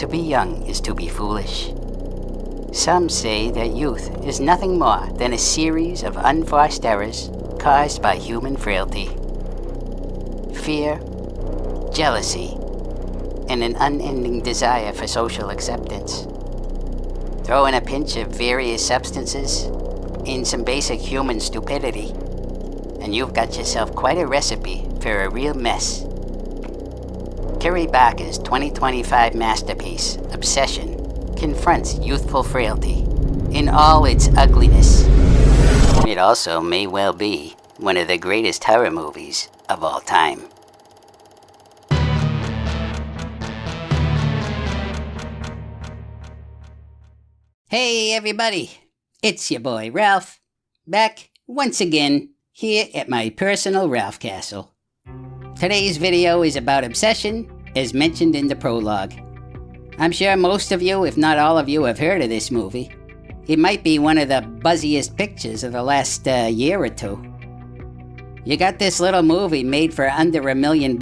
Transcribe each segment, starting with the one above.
to be young is to be foolish. Some say that youth is nothing more than a series of unforced errors caused by human frailty. Fear, jealousy, and an unending desire for social acceptance. Throw in a pinch of various substances and some basic human stupidity, and you've got yourself quite a recipe for a real mess. Kerry Barker's 2025 masterpiece, Obsession, confronts youthful frailty in all its ugliness. It also may well be one of the greatest horror movies of all time. Hey everybody, it's your boy Ralph, back once again here at my personal Ralph Castle. Today's video is about Obsession, as mentioned in the prologue. I'm sure most of you, if not all of you, have heard of this movie. It might be one of the buzziest pictures of the last year or two. You got this little movie made for under $1 million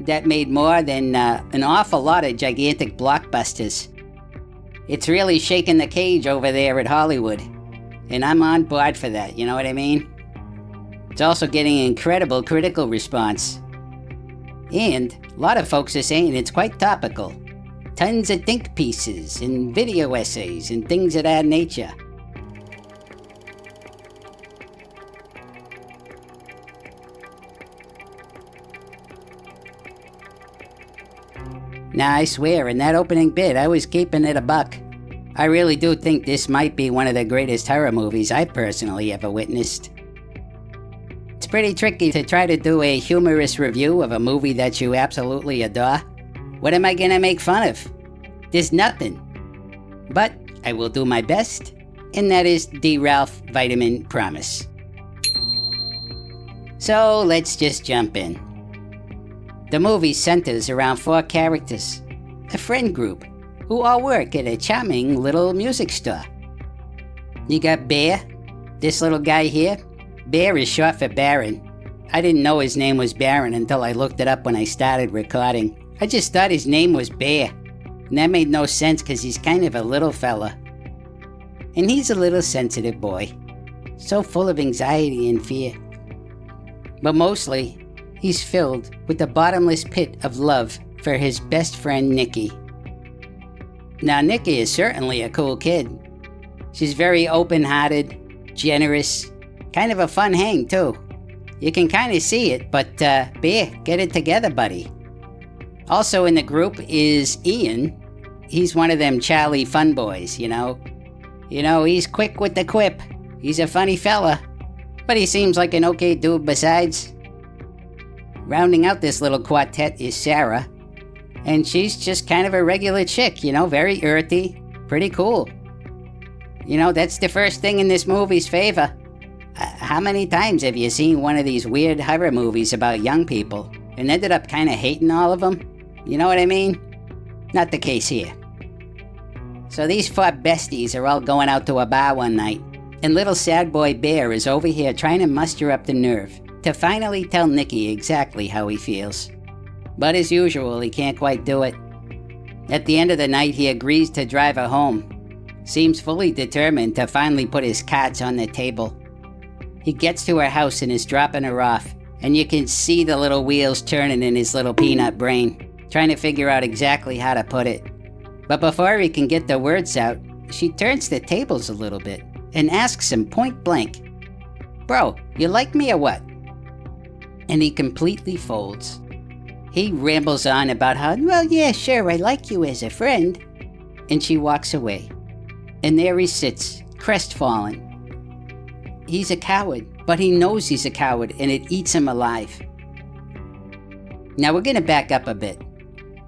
that made more than an awful lot of gigantic blockbusters. It's really shaking the cage over there at Hollywood, and I'm on board for that, you know what I mean? It's also getting an incredible critical response. And a lot of folks are saying it's quite topical. Tons of think pieces and video essays and things of that nature. Now I swear, in that opening bit, I was keeping it a buck. I really do think this might be one of the greatest horror movies I've personally ever witnessed. It's pretty tricky to try to do a humorous review of a movie that you absolutely adore. What am I gonna make fun of? There's nothing. But I will do my best, and that is the Ralph Vitamin Promise. So let's just jump in. The movie centers around 4 characters, a friend group, who all work at a charming little music store. You got Bear, this little guy here. Bear is short for Baron. I didn't know his name was Baron until I looked it up when I started recording. I just thought his name was Bear, and that made no sense because he's kind of a little fella. And he's a little sensitive boy, so full of anxiety and fear. But mostly, he's filled with the bottomless pit of love for his best friend Nikki. Now Nikki is certainly a cool kid. She's very open-hearted, generous, kind of a fun hang too. You can kind of see it, but Bear, get it together, buddy. Also in the group is Ian. He's one of them Charlie fun boys, you know. He's quick with the quip. He's a funny fella, but he seems like an okay dude besides. Rounding out this little quartet is Sarah, and she's just kind of a regular chick, very earthy, pretty cool. That's the first thing in this movie's favor. How many times have you seen one of these weird horror movies about young people and ended up kind of hating all of them? You know what I mean? Not the case here. So these 4 besties are all going out to a bar one night, and little sad boy Bear is over here trying to muster up the nerve to finally tell Nikki exactly how he feels. But as usual, he can't quite do it. At the end of the night, he agrees to drive her home. Seems fully determined to finally put his cards on the table. He gets to her house and is dropping her off, and you can see the little wheels turning in his little peanut brain, trying to figure out exactly how to put it. But before he can get the words out, she turns the tables a little bit and asks him point blank, "Bro, you like me or what?" And he completely folds. He rambles on about how, "Well, yeah, sure, I like you as a friend." And she walks away. And there he sits, crestfallen. He's a coward, but he knows he's a coward, and it eats him alive. Now we're gonna back up a bit.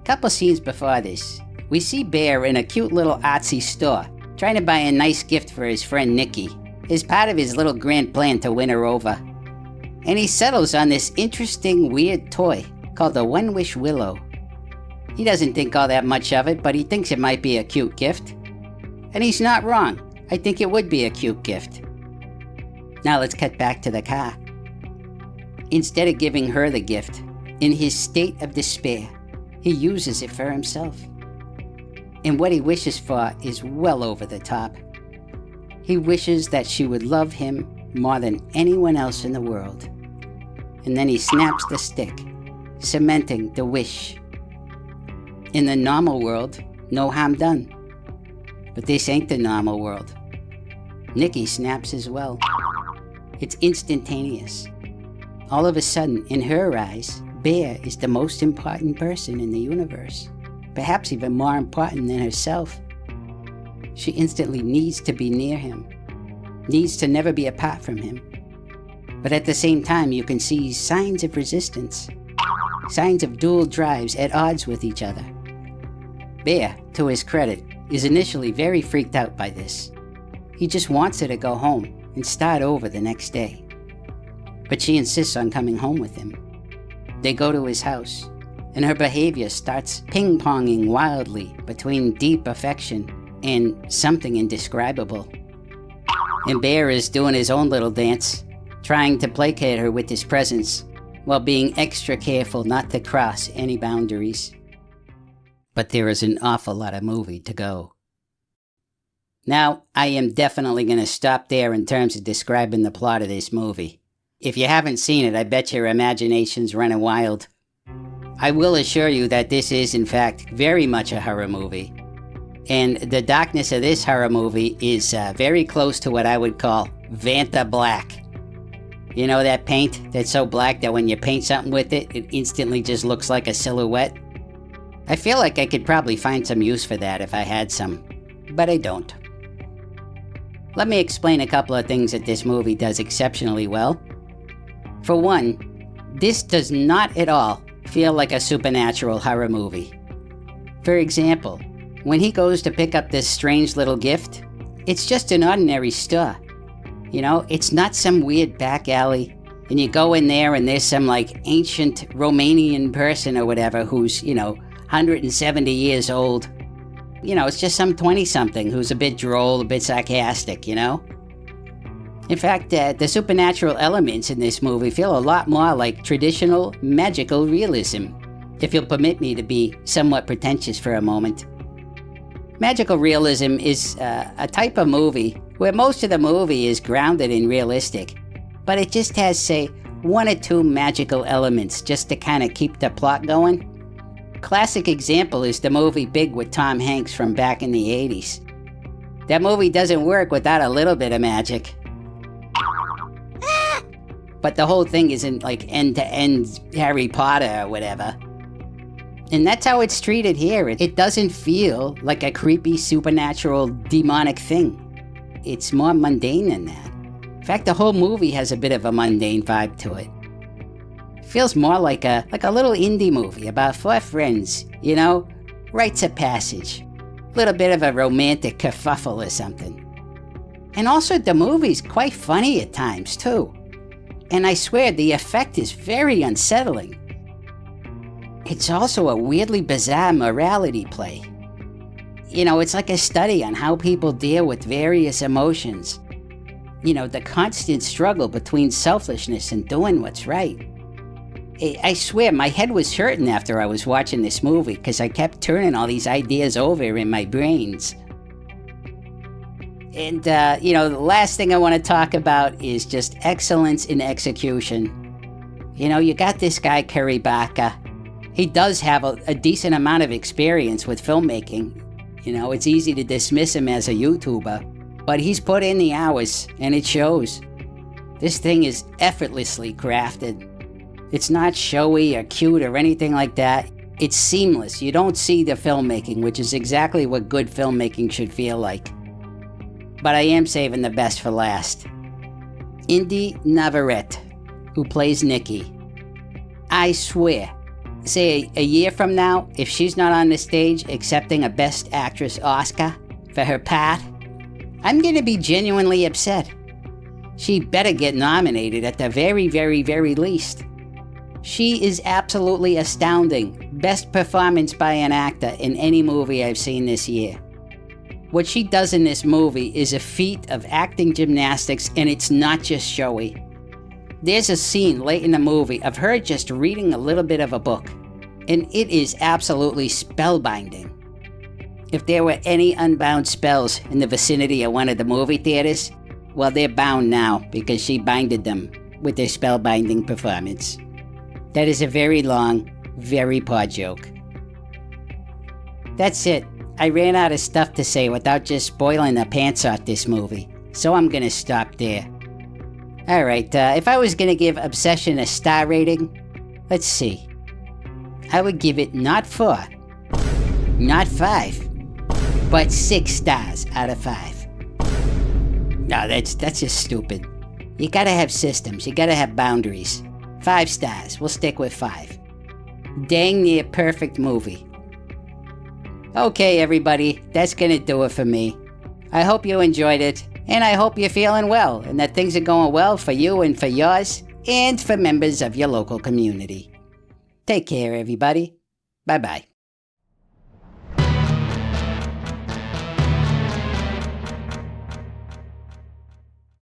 Couple scenes before this, we see Bear in a cute little artsy store, trying to buy a nice gift for his friend Nikki, as part of his little grand plan to win her over. And he settles on this interesting, weird toy called the One Wish Willow. He doesn't think all that much of it, but he thinks it might be a cute gift. And he's not wrong. I think it would be a cute gift. Now let's cut back to the car. Instead of giving her the gift, in his state of despair, he uses it for himself. And what he wishes for is well over the top. He wishes that she would love him more than anyone else in the world. And then he snaps the stick, cementing the wish. In the normal world, no harm done. But this ain't the normal world. Nikki snaps as well. It's instantaneous. All of a sudden, in her eyes, Bear is the most important person in the universe. Perhaps even more important than herself. She instantly needs to be near him. Needs to never be apart from him. But at the same time, you can see signs of resistance. Signs of dual drives at odds with each other. Bear, to his credit, is initially very freaked out by this. He just wants her to go home and start over the next day. But she insists on coming home with him. They go to his house, and her behavior starts ping-ponging wildly between deep affection and something indescribable. And Bear is doing his own little dance, trying to placate her with his presence, while being extra careful not to cross any boundaries. But there is an awful lot of movie to go. Now, I am definitely going to stop there in terms of describing the plot of this movie. If you haven't seen it, I bet your imagination's running wild. I will assure you that this is, in fact, very much a horror movie. And the darkness of this horror movie is very close to what I would call Vanta Black. You know that paint that's so black that when you paint something with it, it instantly just looks like a silhouette? I feel like I could probably find some use for that if I had some, but I don't. Let me explain a couple of things that this movie does exceptionally well. For one, this does not at all feel like a supernatural horror movie. For example, when he goes to pick up this strange little gift, it's just an ordinary store. You know, it's not some weird back alley, and you go in there and there's some like ancient Romanian person or whatever who's, 170 years old. It's just some 20-something who's a bit droll, a bit sarcastic, In fact, the supernatural elements in this movie feel a lot more like traditional magical realism, if you'll permit me to be somewhat pretentious for a moment. Magical realism is a type of movie where most of the movie is grounded in realistic, but it just has, say, one or two magical elements just to kind of keep the plot going. Classic example is the movie Big with Tom Hanks from back in the 80s. That movie doesn't work without a little bit of magic. But the whole thing isn't like end-to-end Harry Potter or whatever. And that's how it's treated here. It doesn't feel like a creepy, supernatural, demonic thing. It's more mundane than that. In fact, the whole movie has a bit of a mundane vibe to it. It feels more like a little indie movie about four friends, rites of passage. A little bit of a romantic kerfuffle or something. And also the movie's quite funny at times, too. And I swear the effect is very unsettling. It's also a weirdly bizarre morality play. It's like a study on how people deal with various emotions. The constant struggle between selfishness and doing what's right. I swear my head was hurting after I was watching this movie because I kept turning all these ideas over in my brains. And, the last thing I want to talk about is just excellence in execution. You got this guy, Curry Barker. He does have a decent amount of experience with filmmaking. It's easy to dismiss him as a YouTuber, but he's put in the hours, and it shows. This thing is effortlessly crafted. It's not showy or cute or anything like that. It's seamless. You don't see the filmmaking, which is exactly what good filmmaking should feel like. But I am saving the best for last. Indy Navarrete, who plays Nikki. I swear, say a year from now, if she's not on the stage accepting a Best Actress Oscar for her part, I'm gonna be genuinely upset. She better get nominated at the very, very, very least. She is absolutely astounding. Best performance by an actor in any movie I've seen this year. What she does in this movie is a feat of acting gymnastics, and it's not just showy. There's a scene late in the movie of her just reading a little bit of a book, and it is absolutely spellbinding. If there were any unbound spells in the vicinity of one of the movie theaters, well, they're bound now because she binded them with her spellbinding performance. That is a very long, very poor joke. That's it. I ran out of stuff to say without just spoiling the pants off this movie, so I'm gonna stop there. Alright, if I was gonna give Obsession a star rating, let's see. I would give it not 4, not 5, but 6 stars out of 5. No, that's just stupid. You gotta have systems, you gotta have boundaries. 5 stars, we'll stick with 5. Dang near perfect movie. Okay, everybody, that's gonna do it for me. I hope you enjoyed it, and I hope you're feeling well, and that things are going well for you and for yours, and for members of your local community. Take care, everybody. Bye-bye.